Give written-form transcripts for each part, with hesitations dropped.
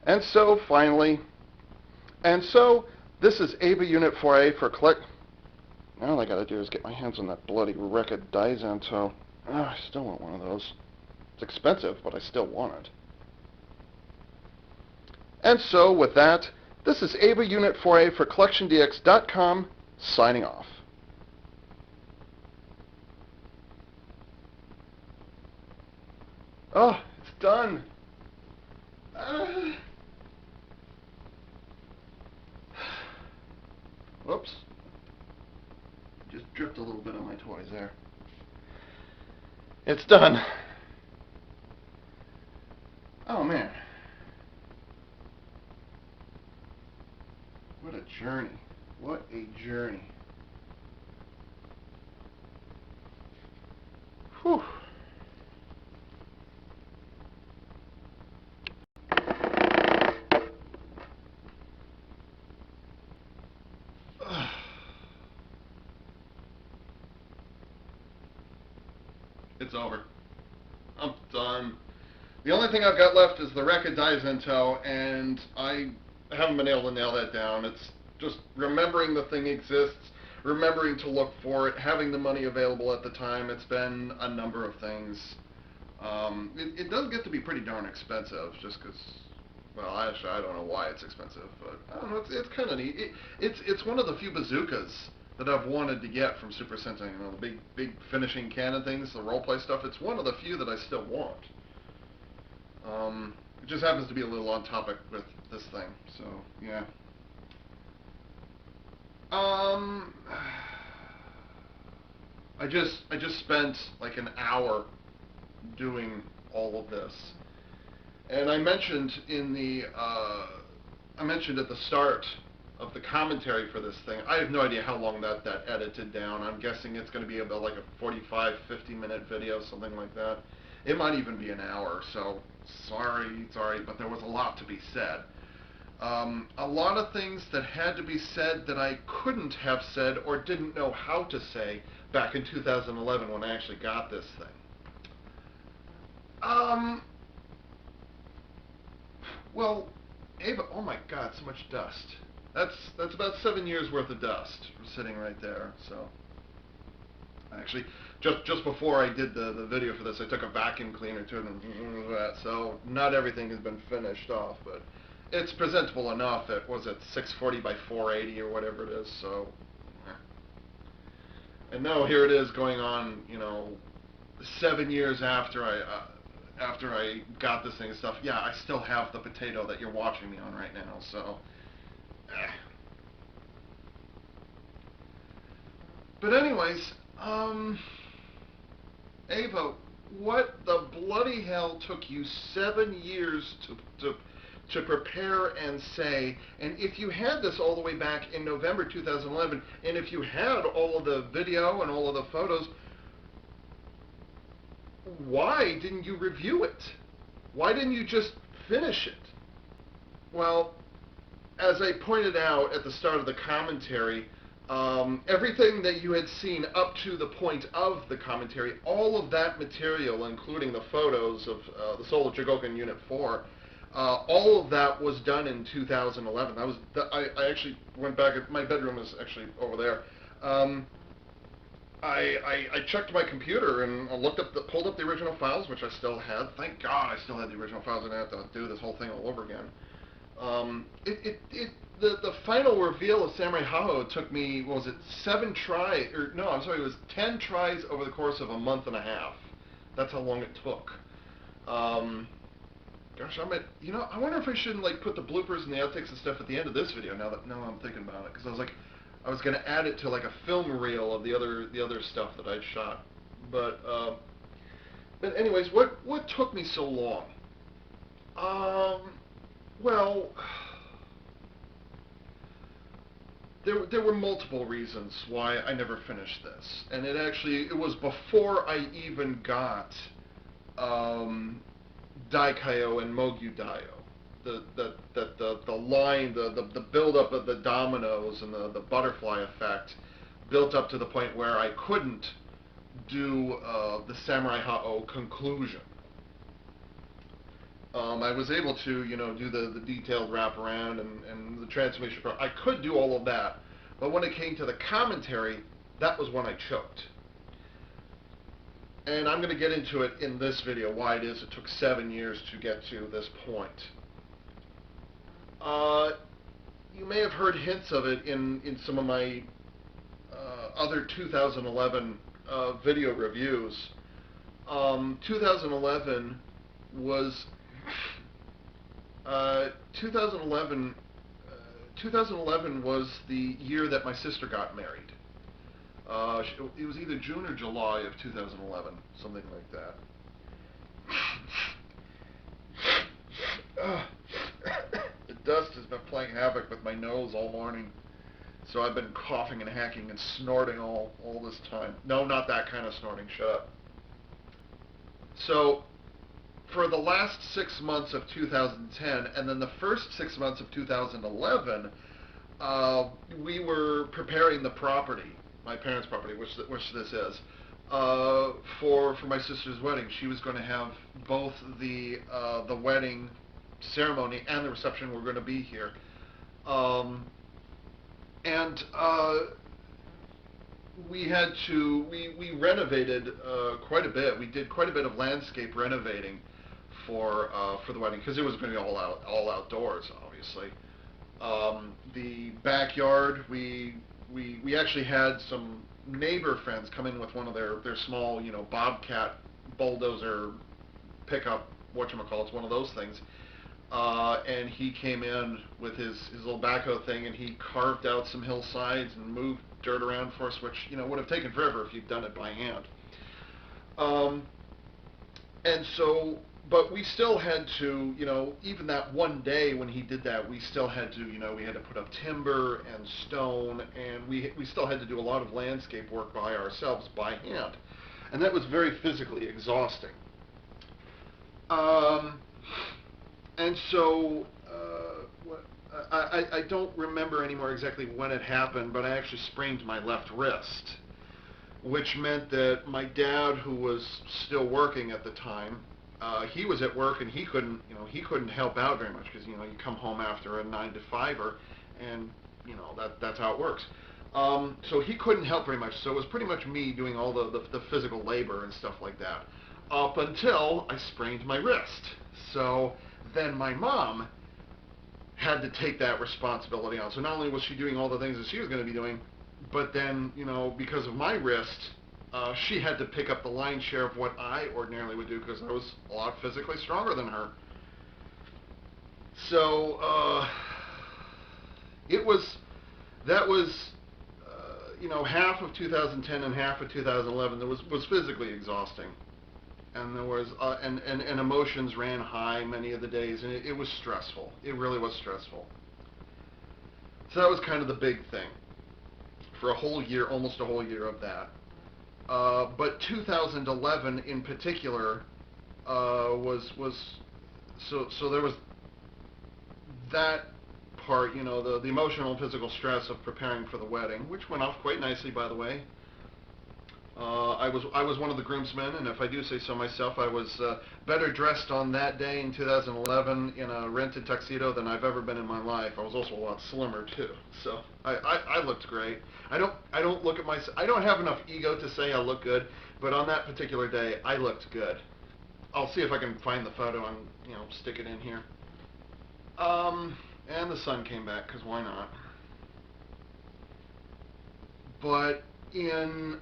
And so, finally, and so, this is AVA Unit 4A for collect... Now all I gotta do is get my hands on that bloody Rekka Daizanto. I still want one of those. It's expensive, but I still want it. And so, with that, this is AVA Unit 4A for CollectionDX.com, signing off. Oh, it's done. Whoops. Just dripped a little bit on my toys there. It's done. Oh, man. What a journey. What a journey. Whew. It's over. I'm done. The only thing I've got left is the Rekka Daizanto, and I haven't been able to nail that down. It's just remembering the thing exists, remembering to look for it, having the money available at the time. It's been a number of things. It does get to be pretty darn expensive, just because. Well, actually, I don't know why it's expensive, but I don't know. It's kind of neat. It's one of the few bazookas that I've wanted to get from Super Sentai. You know, the big finishing cannon things, the role play stuff. It's one of the few that I still want. It just happens to be a little on topic with this thing, so yeah. Um, I just spent like an hour doing all of this, and I mentioned I mentioned at the start of the commentary for this thing. I have no idea how long that edited down. I'm guessing it's going to be about like a 45, 50-minute video, something like that. It might even be an hour, so sorry, but there was a lot to be said. A lot of things that had to be said that I couldn't have said or didn't know how to say back in 2011 when I actually got this thing. Um, well, Ava, oh my God, so much dust. That's about 7 years worth of dust sitting right there. So, actually, just before I did the video for this, I took a vacuum cleaner to it and that. So not everything has been finished off, but it's presentable enough. It was at 640 by 480 or whatever it is. So, and now here it is going on. 7 years after I got this thing and stuff. Yeah, I still have the potato that you're watching me on right now. So. Eh. But anyways, Ava, what the bloody hell took you 7 years to prepare and say? And if you had this all the way back in November 2011, and if you had all of the video and all of the photos, why didn't you review it? Why didn't you just finish it? Well, as I pointed out at the start of the commentary, everything that you had seen up to the point of the commentary, all of that material, including the photos of the Soul of Chogokin Unit 4, all of that was done in 2011. I actually went back. My bedroom is actually over there. I checked my computer and pulled up the original files, which I still had. Thank God I still had the original files. I didn't have to do this whole thing all over again. The final reveal of Samurai Haho took me, what was it, 7 tries, or no, I'm sorry, it was 10 tries over the course of a month and a half. That's how long it took. Gosh, I wonder if I shouldn't like put the bloopers and the outtakes and stuff at the end of this video. Now I'm thinking about it, because I was gonna add it to like a film reel of the other stuff that I'd shot. But anyways, what took me so long? Well, there were multiple reasons why I never finished this, and it was before I even got Daikaio and Mogyu Daio. The line, the build up of the dominoes and the butterfly effect built up to the point where I couldn't do the Samurai HaO conclusion. I was able to, do the detailed wraparound and the transformation. I could do all of that, but when it came to the commentary, that was when I choked. And I'm going to get into it in this video, why it is it took 7 years to get to this point. You may have heard hints of it in some of my other 2011 video reviews. 2011 was 2011 was the year that my sister got married. It was either June or July of 2011, something like that. The dust has been playing havoc with my nose all morning, so I've been coughing and hacking and snorting all this time. No, not that kind of snorting, shut up. So, for the last 6 months of 2010, and then the first 6 months of 2011, we were preparing the property, my parents' property, which this is, for my sister's wedding. She was going to have both the wedding ceremony and the reception were going to be here. We renovated quite a bit. We did quite a bit of landscape renovating for the wedding, because it was going to be all outdoors, obviously. The backyard, we actually had some neighbor friends come in with one of their small, bobcat bulldozer pickup, whatchamacallits, one of those things. And he came in with his little backhoe thing, and he carved out some hillsides and moved dirt around for us, which would have taken forever if you'd done it by hand. And so, but we still had to, even that one day when he did that, we still had to, we had to put up timber and stone, and we still had to do a lot of landscape work by ourselves by hand, and that was very physically exhausting. And so, I don't remember anymore exactly when it happened, but I actually sprained my left wrist, which meant that my dad, who was still working at the time, he was at work and he couldn't help out very much, because you come home after a 9 to 5er, and that's how it works. So he couldn't help very much. So it was pretty much me doing all the physical labor and stuff like that, up until I sprained my wrist. So then my mom had to take that responsibility on. So not only was she doing all the things that she was going to be doing, but then, because of my wrist, she had to pick up the lion's share of what I ordinarily would do, because I was a lot physically stronger than her. So, that was half of 2010 and half of 2011 that was physically exhausting. And there was, and emotions ran high many of the days, and it was stressful. It really was stressful. So that was kind of the big thing for a whole year, almost a whole year of that. But 2011 in particular was so there was that part, the emotional and physical stress of preparing for the wedding, which went off quite nicely, by the way. I was one of the groomsmen, and if I do say so myself, I was better dressed on that day in 2011 in a rented tuxedo than I've ever been in my life. I was also a lot slimmer too, so I looked great. I don't look at myself. I don't have enough ego to say I look good, but on that particular day, I looked good. I'll see if I can find the photo and stick it in here. And the sun came back, because why not? But in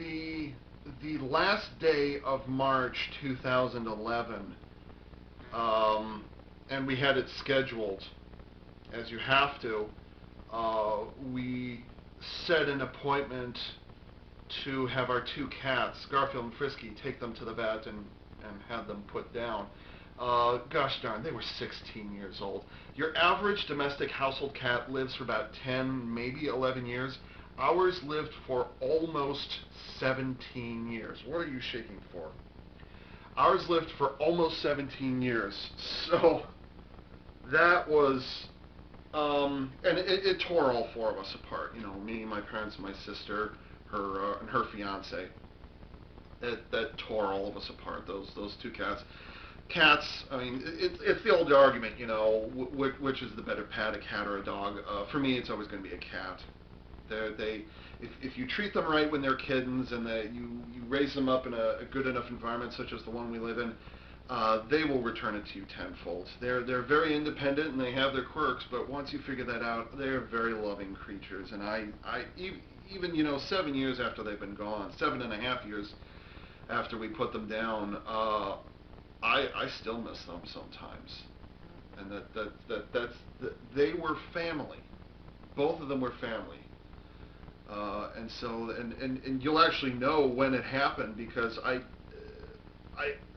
the last day of March 2011, and we had it scheduled, as you have to, we set an appointment to have our 2 cats, Garfield and Frisky, take them to the vet and have them put down. Gosh darn, they were 16 years old. Your average domestic household cat lives for about 10, maybe 11 years. Ours lived for almost 17 years. What are you shaking for? Ours lived for almost 17 years. So that was, and it tore all 4 of us apart. Me, my parents, and my sister, and her fiance. that tore all of us apart. Those two cats. Cats. I mean, it's the old argument, you know, which is the better pet, a cat or a dog? For me, it's always going to be a cat. If you treat them right when they're kittens and that you raise them up in a good enough environment such as the one we live in, they will return it to you tenfold. They're very independent and they have their quirks, but once you figure that out, they're very loving creatures. And even 7 years after they've been gone, 7.5 years after we put them down, I still miss them sometimes. And they were family. Both of them were family. And so, and you'll actually know when it happened because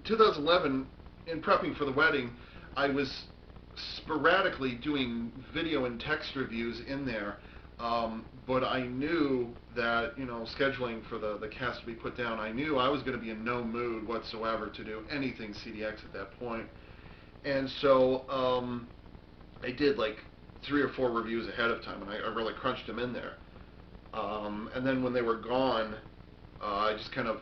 2011, in prepping for the wedding, I was sporadically doing video and text reviews in there, but I knew that, scheduling for the cast to be put down, I knew I was going to be in no mood whatsoever to do anything CDX at that point. And so I did like 3 or 4 reviews ahead of time, and I really crunched them in there. And then when they were gone, I just kind of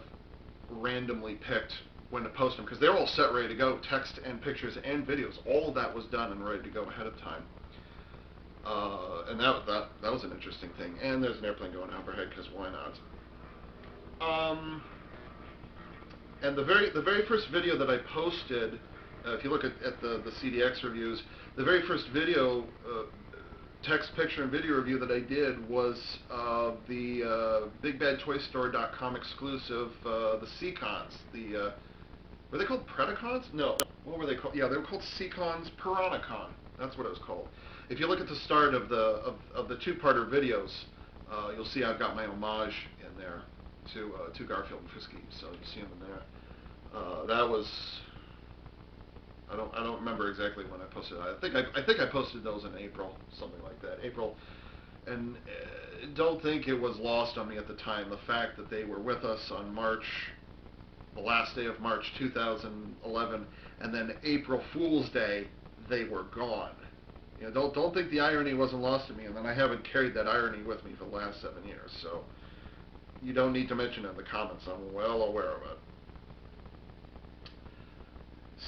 randomly picked when to post them because they were all set, ready to go, text and pictures and videos. All of that was done and ready to go ahead of time. And that was an interesting thing. And there's an airplane going overhead because why not? And the very first video that I posted, if you look at the CDX reviews, the very first video, text, picture, and video review that I did was the BigBadToyStore.com exclusive, the Seacons. Were they called Predacons? No. What were they called? Yeah, they were called Seacons Piranacon. That's what it was called. If you look at the start of the 2-parter videos, you'll see I've got my homage in there to Garfield and Frisky. So you see them in there. That was. I don't remember exactly when I posted it. I think I posted those in April, something like that. April, and don't think it was lost on me at the time the fact that they were with us on the last day of March 2011, and then April Fool's Day they were gone. Don't think the irony wasn't lost to me, and then I haven't carried that irony with me for the last 7 years. So you don't need to mention it in the comments. I'm well aware of it.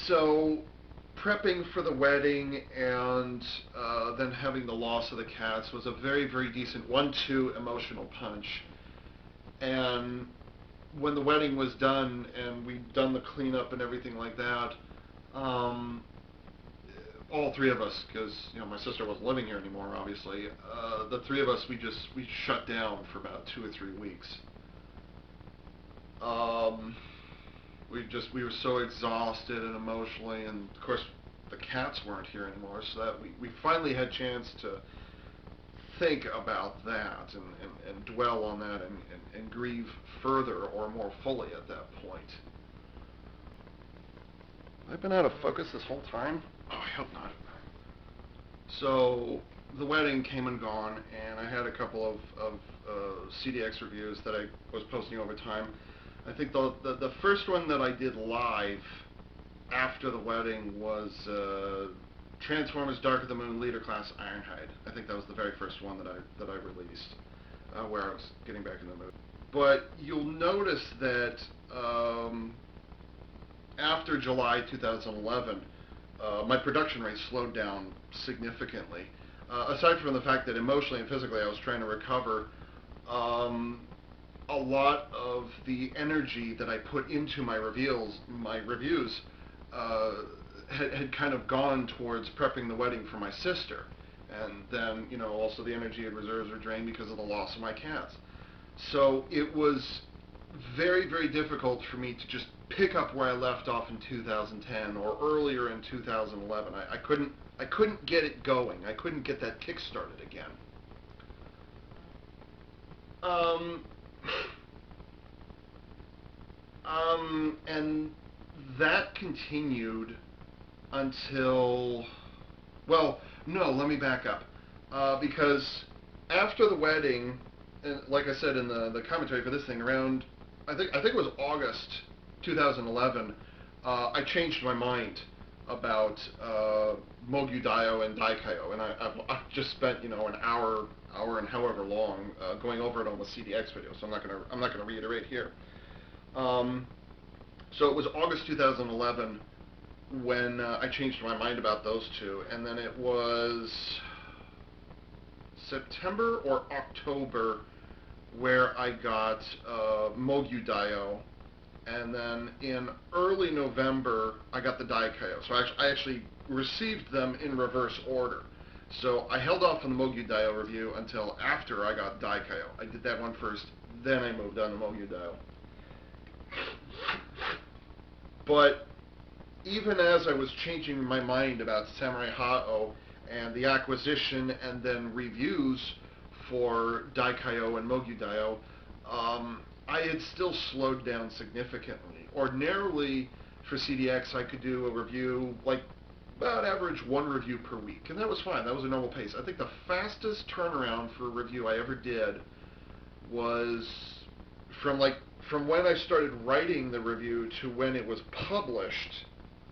So, prepping for the wedding and then having the loss of the cats was a very, very decent 1-2 emotional punch. And when the wedding was done and we'd done the cleanup and everything like that, all 3 of us, because my sister wasn't living here anymore, obviously, the 3 of us, we shut down for about 2 or 3 weeks. We were so exhausted and emotionally, and of course the cats weren't here anymore, so that we finally had a chance to think about that and dwell on that and grieve further or more fully at that point. I've been out of focus this whole time? Oh, I hope not. So the wedding came and gone, and I had a couple of CDX reviews that I was posting over time. I think the first one that I did live after the wedding was Transformers Dark of the Moon Leader Class Ironhide. I think that was the very first one that I released, where I was getting back in the mood. But you'll notice that after July 2011, my production rate slowed down significantly. Aside from the fact that emotionally and physically I was trying to recover, a lot of the energy that I put into my reviews had kind of gone towards prepping the wedding for my sister. And then, also the energy and reserves were drained because of the loss of my cats. So it was very, very difficult for me to just pick up where I left off in 2010 or earlier in 2011. I couldn't get it going. I couldn't get that kick started again. And that continued until, well, no, let me back up. Because after the wedding, and like I said in the commentary for this thing, around, I think it was August 2011, I changed my mind about Mogyu Daio and Daikaio, and I've just spent an hour and however long going over it on the CDX video, so I'm not gonna reiterate here. Um, so it was August 2011 when I changed my mind about those two, and then it was September or October where I got Mogyu Dio, and then in early November I got the Daikaio. So I actually received them in reverse order. So I held off on the Mogyu Dio review until after I got Daikaio. I did that one first, then I moved on to Mogyu Dio. But even as I was changing my mind about Samurai Hao and the acquisition and then reviews for Daikaio and Mogyu Dio, I had still slowed down significantly. Ordinarily, for CDX, I could do a review, like, about average one review per week, and that was fine. That was a normal pace. I think the fastest turnaround for a review I ever did was from when I started writing the review to when it was published,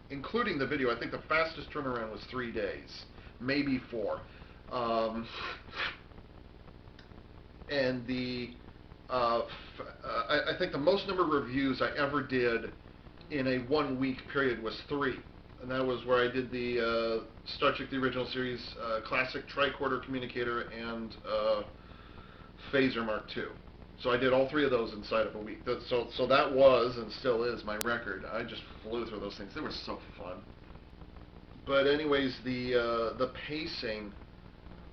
including the video. I think the fastest turnaround was 3 days, maybe 4. And I think the most number of reviews I ever did in a 1 week period was 3. And that was where I did the Star Trek the Original Series Classic Tricorder Communicator and Phaser Mark II. So I did all 3 of those inside of a week. So that was, and still is, my record. I just flew through those things. They were so fun. But anyways, the pacing,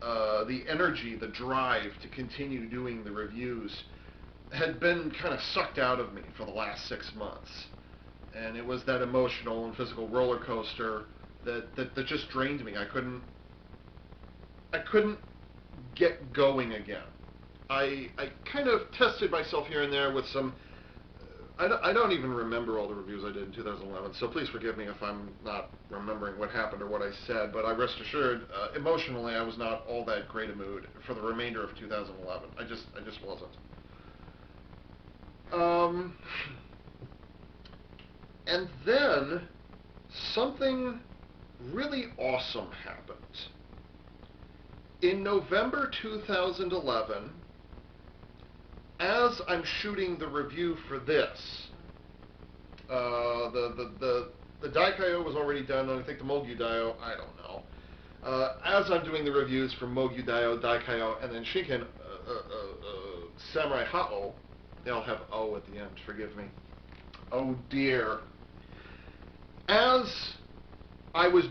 the energy, the drive to continue doing the reviews had been kind of sucked out of me for the last 6 months. And it was that emotional and physical roller coaster that just drained me. I couldn't get going again. I kind of tested myself here and there with some. I don't even remember all the reviews I did in 2011, so please forgive me if I'm not remembering what happened or what I said, but I rest assured, emotionally, I was not all that great a mood for the remainder of 2011. I just wasn't. And then something really awesome happened. In November 2011, as I'm shooting the review for this, the Daikaio was already done, and I think the Mogyu Dio, I don't know. As I'm doing the reviews for Mogyu Dio, Daikaio, and then Shinken Samurai Hao, they all have O at the end, forgive me. Oh dear. As I was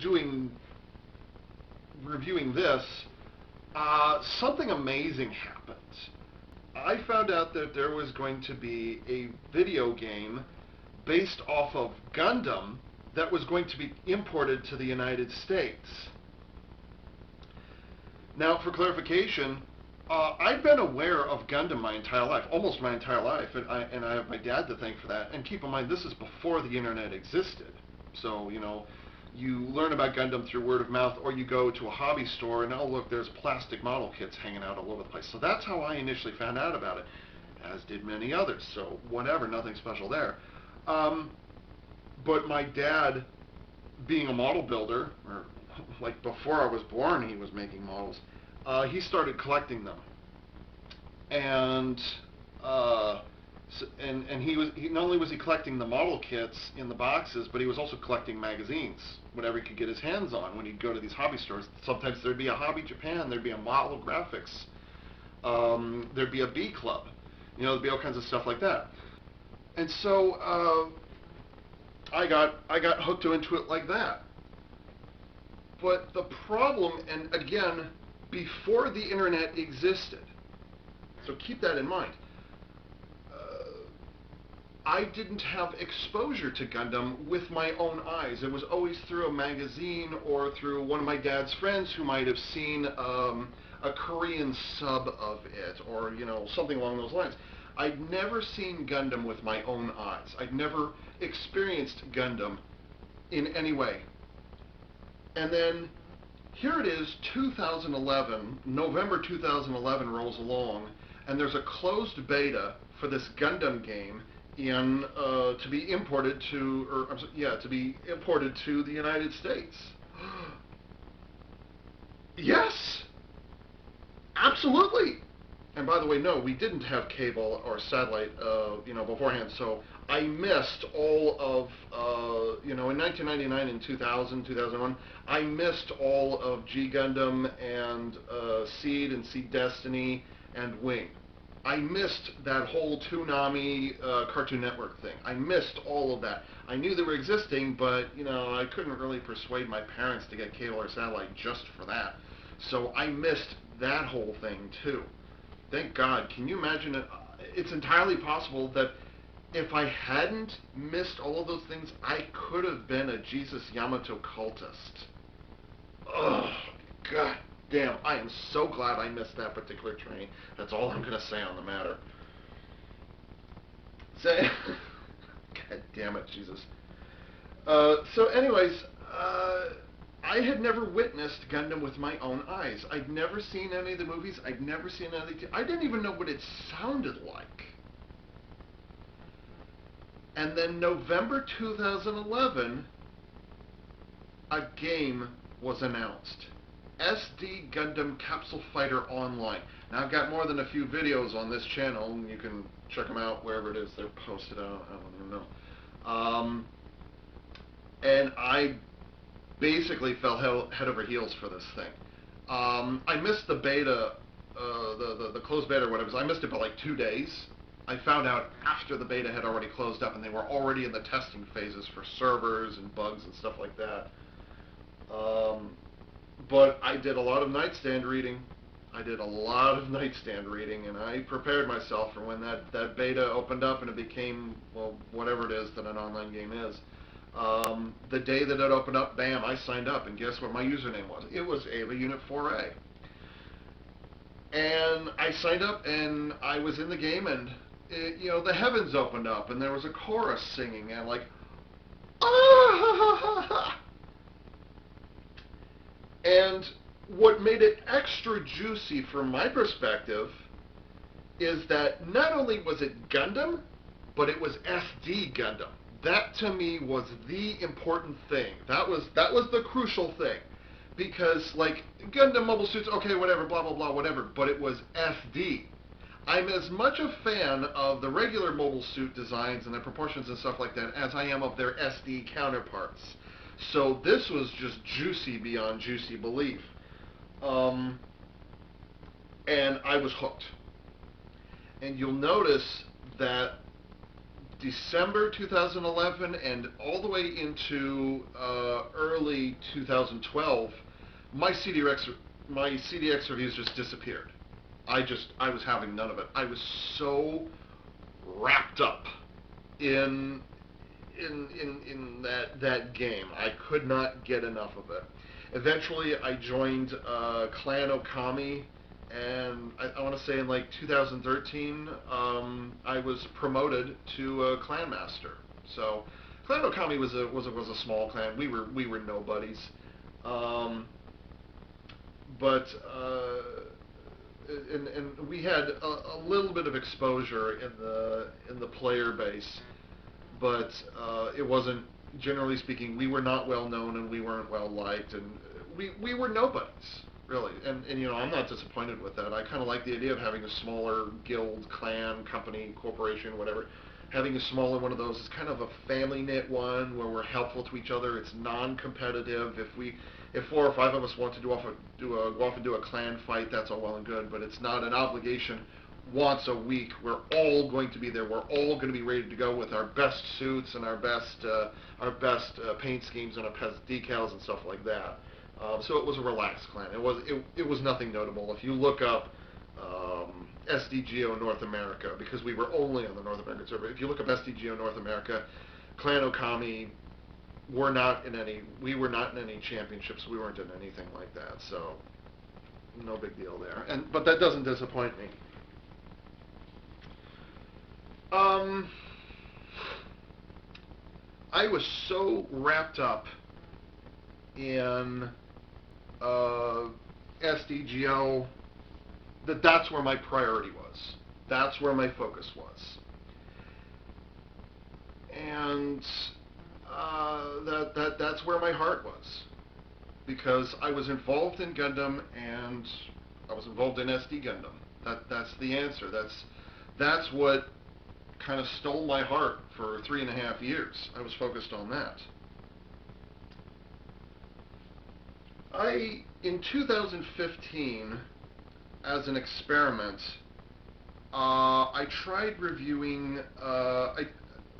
reviewing this, something amazing happened. I found out that there was going to be a video game based off of Gundam that was going to be imported to the United States. Now, for clarification, I've been aware of Gundam my entire life, almost my entire life, and I have my dad to thank for that. And keep in mind, this is before the internet existed. So, you learn about Gundam through word of mouth, or you go to a hobby store and, oh look, there's plastic model kits hanging out all over the place. So that's how I initially found out about it, as did many others. So whatever, nothing special there. But my dad, being a model builder, or like before I was born he was making models, he started collecting them. And he not only was he collecting the model kits in the boxes, but he was also collecting magazines, whatever he could get his hands on when he'd go to these hobby stores. Sometimes there'd be a Hobby Japan, there'd be a Model Graphics, there'd be a B Club, there'd be all kinds of stuff like that. And so I got hooked into it like that. But the problem, and again, before the internet existed, so keep that in mind, I didn't have exposure to Gundam with my own eyes. It was always through a magazine or through one of my dad's friends who might have seen a Korean sub of it, or something along those lines. I'd never seen Gundam with my own eyes. I'd never experienced Gundam in any way. And then here it is, 2011, November 2011 rolls along, and there's a closed beta for this Gundam game to be imported to the United States. Yes, absolutely. And by the way, no, we didn't have cable or satellite, beforehand. So I missed all of, in 1999 and 2000, 2001, I missed all of G Gundam and Seed and Seed Destiny and Wing. I missed that whole Toonami Cartoon Network thing. I missed all of that. I knew they were existing, but I couldn't really persuade my parents to get cable or satellite just for that. So I missed that whole thing too. Thank God. Can you imagine it? It's entirely possible that if I hadn't missed all of those things, I could have been a Jesus Yamato cultist. Oh, God damn. I am so glad I missed that particular train. That's all I'm going to say on the matter. Say, God damn it, Jesus. So anyways, I had never witnessed Gundam with my own eyes. I'd never seen any of the movies. I'd never seen any of the... I didn't even know what it sounded like. And then November 2011, a game was announced. SD Gundam Capsule Fighter Online. Now, I've got more than a few videos on this channel, and you can check them out wherever it is they're posted. I don't even know. And I basically fell head over heels for this thing. I missed the beta, the closed beta or whatever. I missed it by like 2 days. I found out after the beta had already closed up and they were already in the testing phases for servers and bugs and stuff like that. But I did a lot of nightstand reading. And I prepared myself for when that beta opened up and it became, well, whatever it is that an online game is. The day that it opened up, bam, I signed up, and guess what my username was? It was Ava Unit 4A. And I signed up, and I was in the game, and the heavens opened up, and there was a chorus singing, and like, ah! And what made it extra juicy from my perspective is that not only was it Gundam, but it was SD Gundam. That to me was the important thing. That was the crucial thing. Because like Gundam mobile suits, okay, whatever, blah blah blah, whatever, but it was SD. I'm as much a fan of the regular mobile suit designs and their proportions and stuff like that as I am of their SD counterparts. So this was just juicy beyond juicy belief. And I was hooked. And you'll notice that December 2011 and all the way into early 2012, my CDX reviews just disappeared. I was having none of it. I was so wrapped up in that game. I could not get enough of it. Eventually, I joined Clan Okami, and I want to say in like 2013, I was promoted to Clan Master. So, Clan Okami was a small clan. We were nobodies, but and we had a little bit of exposure in the player base, but it wasn't. Generally speaking, we were not well known and we weren't well liked, and we were nobodies, really. And I'm not disappointed with that. I kind of like the idea of having a smaller guild, clan, company, corporation, whatever. Having a smaller one of those is kind of a family knit one where we're helpful to each other. It's non-competitive. If 4 or 5 of us want to go off and do a clan fight, that's all well and good, but it's not an obligation. Once a week, we're all going to be there. We're all going to be ready to go with our best suits and our best paint schemes and our best decals and stuff like that. So it was a relaxed clan. It was nothing notable. If you look up SDGO North America, because we were only on the North American server. If you look up SDGO North America, Clan Okami, we were not in any championships. We weren't in anything like that. So no big deal there. But that doesn't disappoint me. I was so wrapped up in SDGO that's where my priority was. That's where my focus was. And that's where my heart was. Because I was involved in Gundam and I was involved in SD Gundam. That's the answer. That's what kind of stole my heart for 3.5 years. I was focused on that. In 2015, as an experiment, I tried reviewing,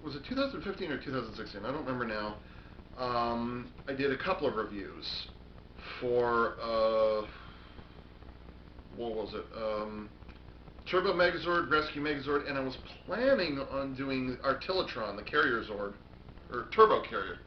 was it 2015 or 2016? I don't remember now. I did a couple of reviews for, what was it? Turbo Megazord, Rescue Megazord, and I was planning on doing Artillotron, the Carrier Zord, or Turbo Carrier.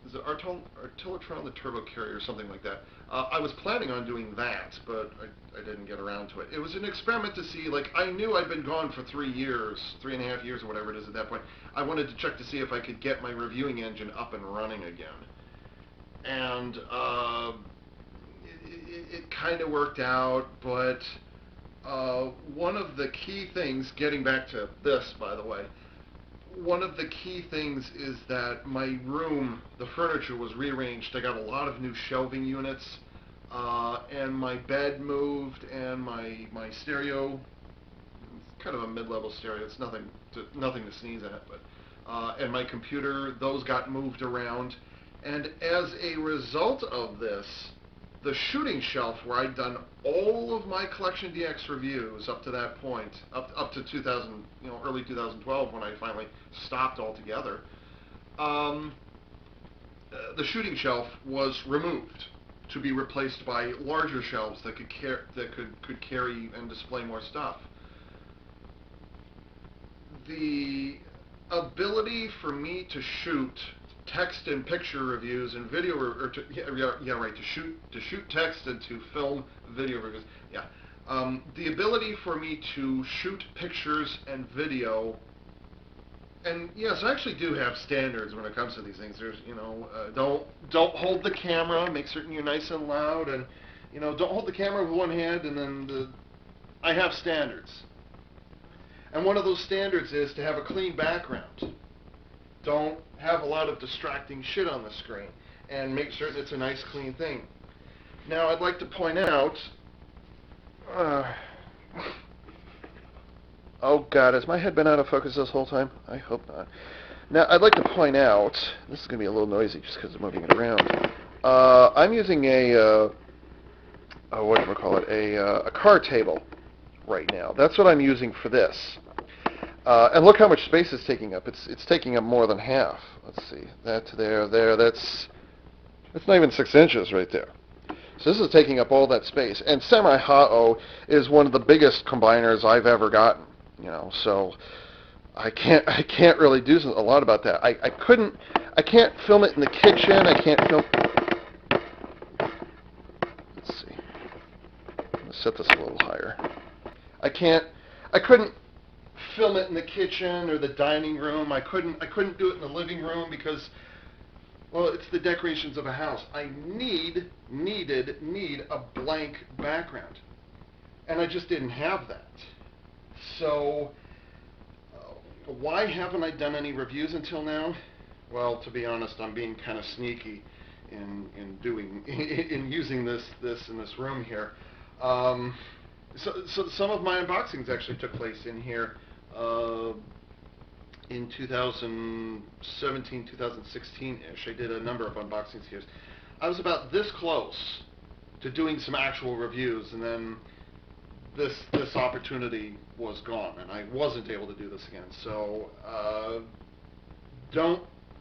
Is it Artillotron, the Turbo Carrier, or something like that? I was planning on doing that, but I didn't get around to it. It was an experiment to see, like, I knew I'd been gone for 3 years, 3.5 years or whatever it is at that point. I wanted to check to see if I could get my reviewing engine up and running again. And it kind of worked out, but one of the key things, getting back to this, by the way, one of the key things is that my room, the furniture was rearranged. I got a lot of new shelving units, and my bed moved, and my stereo, it's kind of a mid-level stereo, it's nothing to sneeze at, but and my computer, those got moved around. And as a result of this, the shooting shelf where I'd done all of my Collection DX reviews up to that point, up to 2000, early 2012 when I finally stopped altogether, the shooting shelf was removed to be replaced by larger shelves that could carry and display more stuff. The ability for me to shoot text and picture reviews and video, to shoot text and to film video reviews. The ability for me to shoot pictures and video, and yes, I actually do have standards when it comes to these things. There's, don't hold the camera, make certain you're nice and loud, and don't hold the camera with one hand, and then I have standards. And one of those standards is to have a clean background. Don't have a lot of distracting shit on the screen, and make certain it's a nice, clean thing. Now, I'd like to point out, oh God, has my head been out of focus this whole time? I hope not. Now, I'd like to point out, this is going to be a little noisy just because I'm moving it around. I'm using a card table right now. That's what I'm using for this. And look how much space it's taking up. It's taking up more than half. Let's see, that to there. That's not even 6 inches right there. So this is taking up all that space. And Samurai Ha-Oh is one of the biggest combiners I've ever gotten. So I can't really do a lot about that. I can't film it in the kitchen. I can't film. Let's see. Let's set this a little higher. I couldn't film it in the kitchen or the dining room. I couldn't do it in the living room because, well, it's the decorations of a house. I needed a blank background, and I just didn't have that. So why haven't I done any reviews until now? Well, to be honest, I'm being kind of sneaky in using this in this room here. So some of my unboxings actually took place in here in 2017, 2016-ish. I did a number of unboxings here. I was about this close to doing some actual reviews, and then this opportunity was gone, and I wasn't able to do this again. So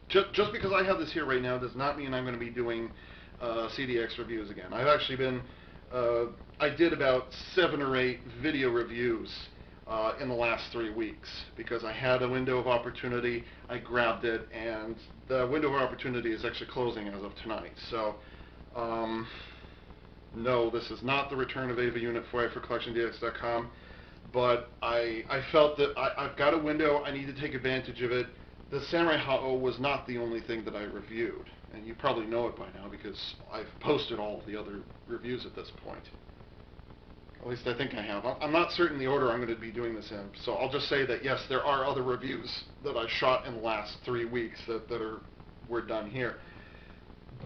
just because I have this here right now does not mean I'm going to be doing CDX reviews again. I've actually been I did about 7 or 8 video reviews in the last 3 weeks because I had a window of opportunity. I grabbed it, and the window of opportunity is actually closing as of tonight. So no, this is not the return of Ava Unit 4 for CollectionDX.com, but I felt that I've got a window. I need to take advantage of it. The Samurai Ha-Oh was not the only thing that I reviewed, and you probably know it by now because I've posted all of the other reviews at this point. At least I think I have. I'm not certain the order I'm going to be doing this in, so I'll just say that yes, there are other reviews that I shot in the last 3 weeks that were done here.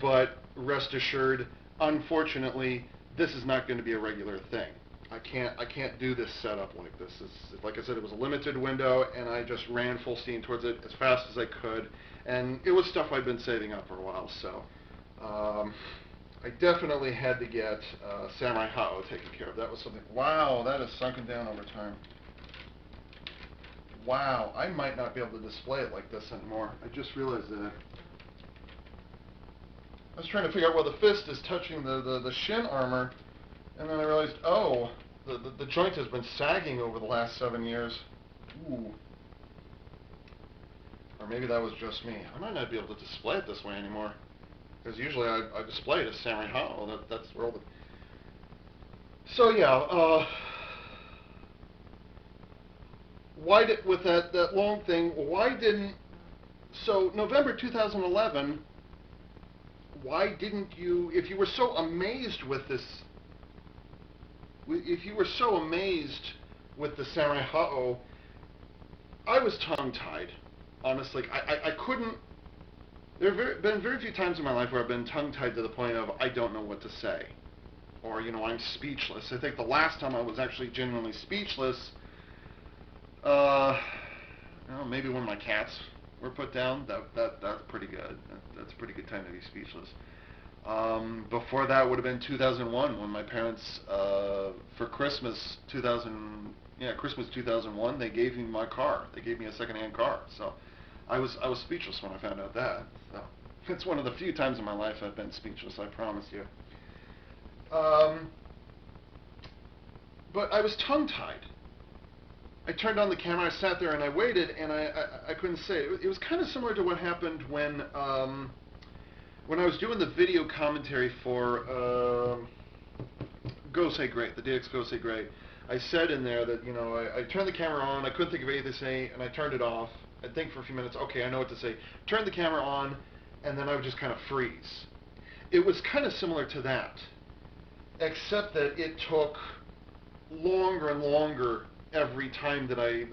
But rest assured, unfortunately, this is not going to be a regular thing. I can't do this setup like this. Like I said, it was a limited window, and I just ran full steam towards it as fast as I could, and it was stuff I'd been saving up for a while. So I definitely had to get Samurai Hao taken care of. That was something. Wow, that has sunken down over time. Wow, I might not be able to display it like this anymore. I just realized that. I was trying to figure out where the fist is touching the shin armor, and then I realized, oh, the joint has been sagging over the last 7 years. Ooh. Or maybe that was just me. I might not be able to display it this way anymore. Because usually I display it as Samurai Hao. That's where all the... So yeah, why did, with that long thing, why didn't... So November 2011, why didn't you, if you were so amazed with this, if you were so amazed with the Samurai Hao, I was tongue-tied. Honestly, I couldn't, there have been very few times in my life where I've been tongue-tied to the point of I don't know what to say. Or, you know, I'm speechless. I think the last time I was actually genuinely speechless, maybe when my cats were put down. That's pretty good. That's a pretty good time to be speechless. Before that would have been 2001 when my parents, for Christmas Christmas 2001, they gave me my car. They gave me a second-hand car. So I was speechless when I found out that. So it's one of the few times in my life I've been speechless, I promise you. But I was tongue-tied. I turned on the camera, I sat there and I waited, and I couldn't say. It was kind of similar to what happened when I was doing the video commentary for Go Say Great, the DX Go Say Great. I said in there that, you know, I turned the camera on, I couldn't think of anything to say, and I turned it off. I'd think for a few minutes, okay, I know what to say. Turned the camera on, and then I would just kind of freeze. It was kind of similar to that, except that it took longer and longer every time that I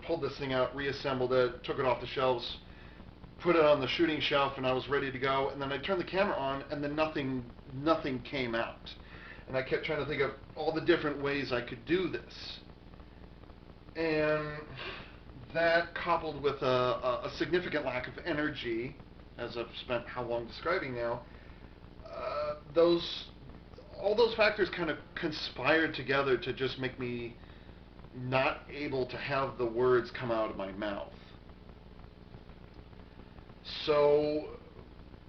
pulled this thing out, reassembled it, took it off the shelves, put it on the shooting shelf, and I was ready to go. And then I turned the camera on, and then nothing came out. And I kept trying to think of all the different ways I could do this. And that, coupled with a significant lack of energy, as I've spent how long describing now, all those factors kind of conspired together to just make me not able to have the words come out of my mouth. So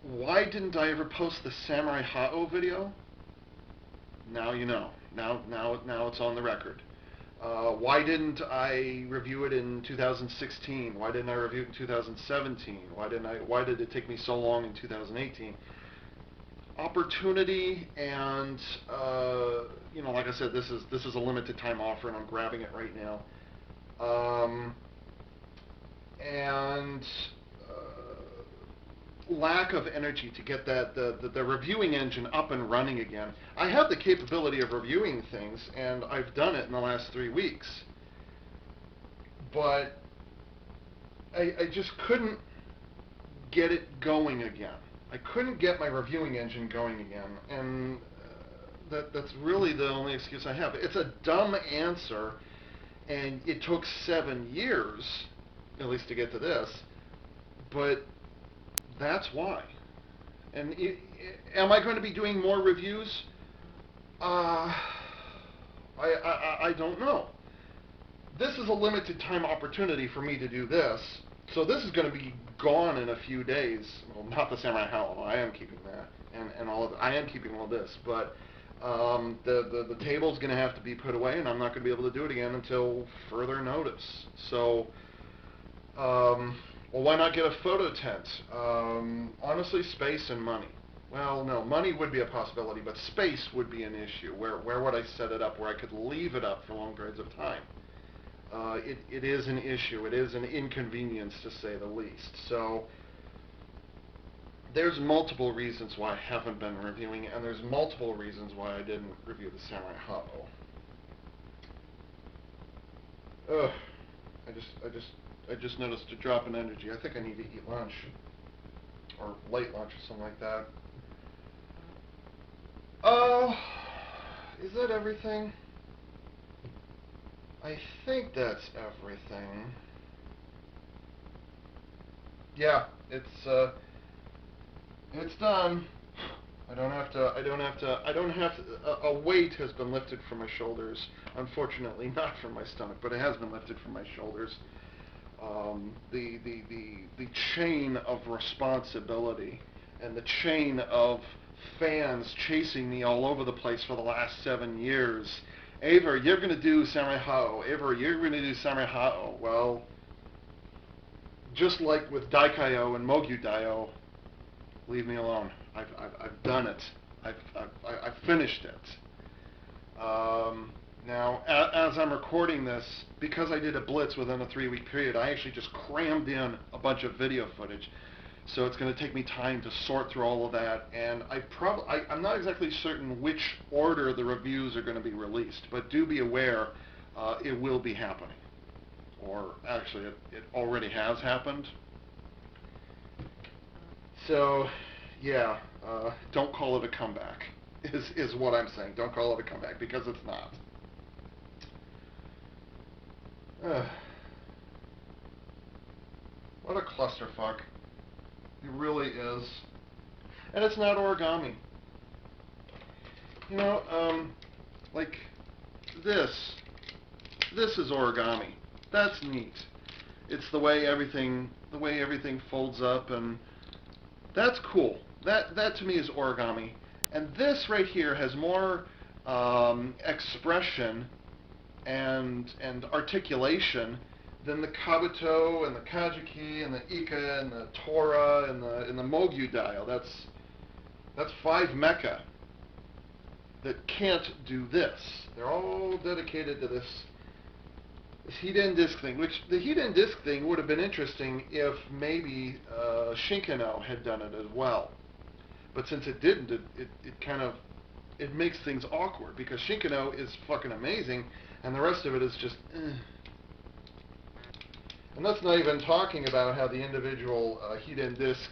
why didn't I ever post the Samurai Hao video? Now you know. Now it's on the record. Why didn't I review it in 2016? Why didn't I review it in 2017? Why did it take me so long in 2018? Opportunity, and you know, like I said, this is a limited time offer, and I'm grabbing it right now. And lack of energy to get the reviewing engine up and running again. I have the capability of reviewing things, and I've done it in the last 3 weeks, but I just couldn't get it going again. I couldn't get my reviewing engine going again, and that's really the only excuse I have. It's a dumb answer, and it took 7 years, at least, to get to this, but that's why. And am I going to be doing more reviews? I don't know. This is a limited time opportunity for me to do this, so this is going to be gone in a few days. Well, not the Samurai Hao. I am keeping that, and all of it. I am keeping all this, but the table's going to have to be put away, and I'm not going to be able to do it again until further notice. So, well, why not get a photo tent? Honestly, space and money. Well, no, money would be a possibility, but space would be an issue. Where would I set it up where I could leave it up for long periods of time? It is an issue. It is an inconvenience, to say the least. So there's multiple reasons why I haven't been reviewing, and there's multiple reasons why I didn't review the Samurai Hao. Ugh. I just noticed a drop in energy. I think I need to eat lunch, or late lunch or something like that. Is that everything? I think that's everything. Yeah, it's done. A weight has been lifted from my shoulders. Unfortunately, not from my stomach, but it has been lifted from my shoulders. The chain of responsibility and the chain of fans chasing me all over the place for the last 7 years. Aver, you're going to do Samurai Hao. Aver, you're going to do Samurai Hao. Well, just like with Daikaio and Mogyu Daio, leave me alone. I've done it. I've finished it. Now, as I'm recording this, because I did a blitz within a 3-week period, I actually just crammed in a bunch of video footage. So it's going to take me time to sort through all of that, and I'm not exactly certain which order the reviews are going to be released, but do be aware it will be happening. Or actually, it already has happened. So, yeah, don't call it a comeback, is what I'm saying. Don't call it a comeback, because it's not. What a clusterfuck. It really is. And it's not origami. You know, like this. This is origami. That's neat. It's the way everything folds up, and that's cool. That to me is origami. And this right here has more expression and articulation than the Kabuto and the Kajiki and the Ika and the Tora and the Mogyu Daio. That's 5 mecha that can't do this. They're all dedicated to this heat end disc thing, which the heat end disc thing would have been interesting if maybe Shinkano had done it as well. But since it didn't, it kind of makes things awkward, because Shinkano is fucking amazing and the rest of it is just And that's not even talking about how the individual heat and disc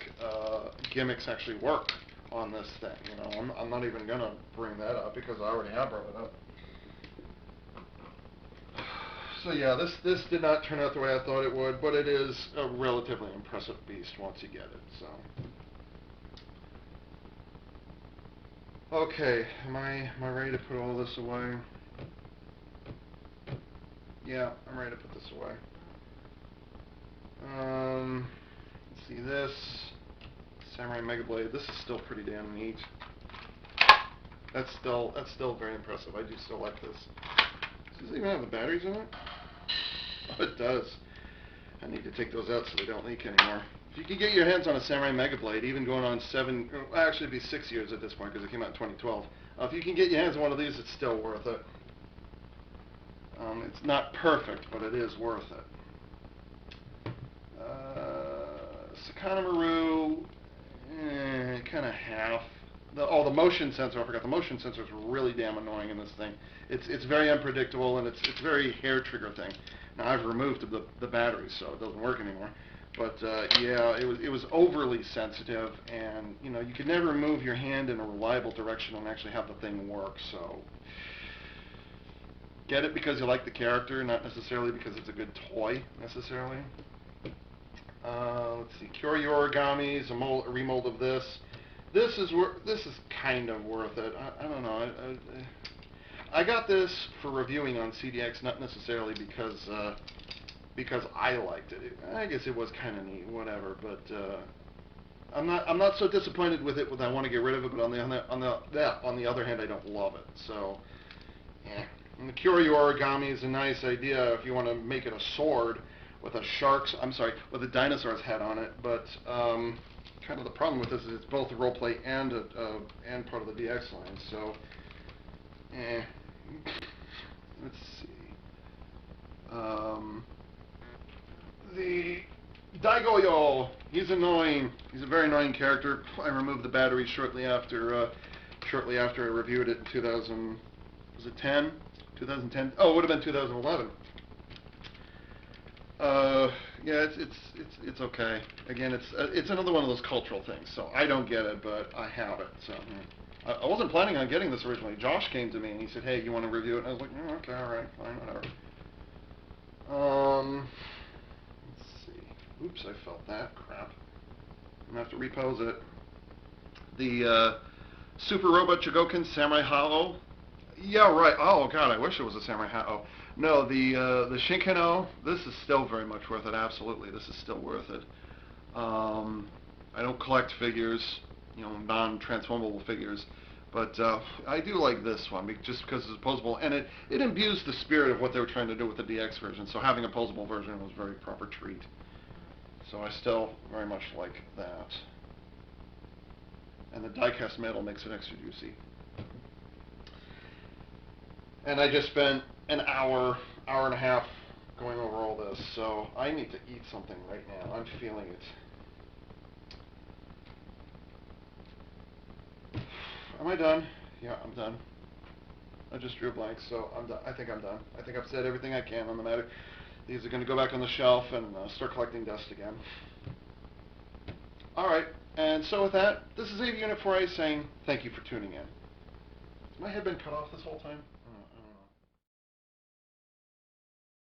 gimmicks actually work on this thing. You know, I'm not even gonna bring that up because I already have brought it up. So yeah, this did not turn out the way I thought it would, but it is a relatively impressive beast once you get it. So, okay, am I ready to put all this away? Yeah, I'm ready to put this away. Let's see this. Samurai Mega Blade. This is still pretty damn neat. That's still very impressive. I do still like this. Does this even have the batteries in it? Oh, it does. I need to take those out so they don't leak anymore. If you can get your hands on a Samurai Mega Blade, even going on actually it'd be 6 years at this point because it came out in 2012. If you can get your hands on one of these, it's still worth it. It's not perfect, but it is worth it. Sakana Maru, kind of half. The motion sensor, I forgot, the motion sensor is really damn annoying in this thing. It's very unpredictable, and it's very hair trigger thing. Now, I've removed the batteries, so it doesn't work anymore. But, yeah, it was overly sensitive, and, you know, you could never move your hand in a reliable direction and actually have the thing work, so... Get it because you like the character, not necessarily because it's a good toy, necessarily. Let's see, Kyoryu Origamis, a remold of this. This is kind of worth it. I don't know. I got this for reviewing on CDX, not necessarily because I liked it. I guess it was kind of neat, whatever. But I'm not so disappointed with it when I want to get rid of it. But on the other hand, I don't love it. So, yeah. And the Kyoryu Origami is a nice idea if you want to make it a sword with with a dinosaur's head on it. But kind of the problem with this is it's both a roleplay and part of the DX line. So, let's see. The Daigoyo, he's annoying. He's a very annoying character. I removed the battery shortly after I reviewed it in 2000. Was it 10? 2010? Oh, it would have been 2011. Yeah, it's okay. Again, it's another one of those cultural things. So I don't get it, but I have it. So I wasn't planning on getting this originally. Josh came to me and he said, "Hey, you want to review it?" And I was like, "Okay, all right, fine, whatever." Let's see. Oops, I felt that crap. I'm gonna have to repose it. The Super Robot Chogokin Samurai Hollow. Yeah, right. Oh God, I wish it was a Samurai Hollow. No, the Shinkano. This is still very much worth it. Absolutely, this is still worth it. I don't collect figures, non-transformable figures, but I do like this one just because it's posable, and it imbues the spirit of what they were trying to do with the DX version. So having a posable version was a very proper treat. So I still very much like that. And the die-cast metal makes it extra juicy. And I just spent an hour and a half going over all this, so I need to eat something right now. I'm feeling it. Am I done? Yeah, I'm done. I just drew a blank, so I'm done. I think I'm done. I think I've said everything I can on the matter. These are going to go back on the shelf and start collecting dust again. All right, and so with that, this is 80 Unit 4A saying thank you for tuning in. Has my head been cut off this whole time?